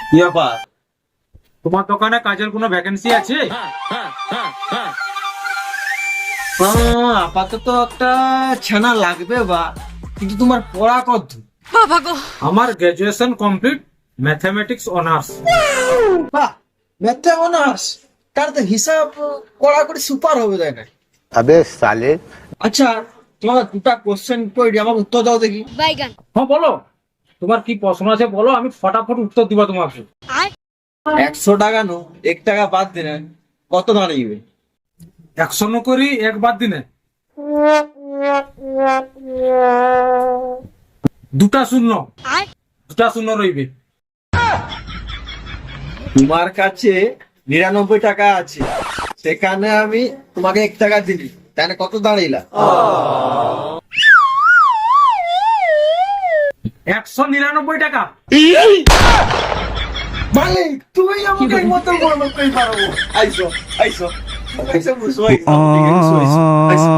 কি ব্যাপার? তোমার দোকানে কাজের কোনো ভ্যাকেন্সি আছে? আপাতত একটা ছানা লাগবে বা, কিন্তু তোমার পড়া কত? আমার গ্রাজুয়েশন কমপ্লিট, ম্যাথমেটিক্স অনার্স। বাহ, ম্যাথে অনার্স, তার তো হিসাব করা করে সুপার হবে, তাই না? अबे साले। আচ্ছা, তোমার দুটা কোশ্চেন করি, আমার উত্তর দাও দেখি। বাইগান। হ্যাঁ বলো, তোমার কি প্রশ্ন আছে বলো, আমি ফটাফট উত্তর দিব তোমাকে। 100 টাকা নো 1 টাকা বাদ দিলে কত দাঁড়িয়ে? 100 নকরি 1 বাদ দিনে 2টা শূন্য, 2টা শূন্য রইবে। তোমার কাছে 99 টাকা আছে, সেখানে আমি তোমাকে 1 টাকা দিলি, তাহলে কত দাঁড়িলা? 199 টাকা। মালিক, তুমি আমাকে এই মতো বলো কই পারবো? আইসো আইসো আইসো, বুঝো আইসো, আইসো আইসো।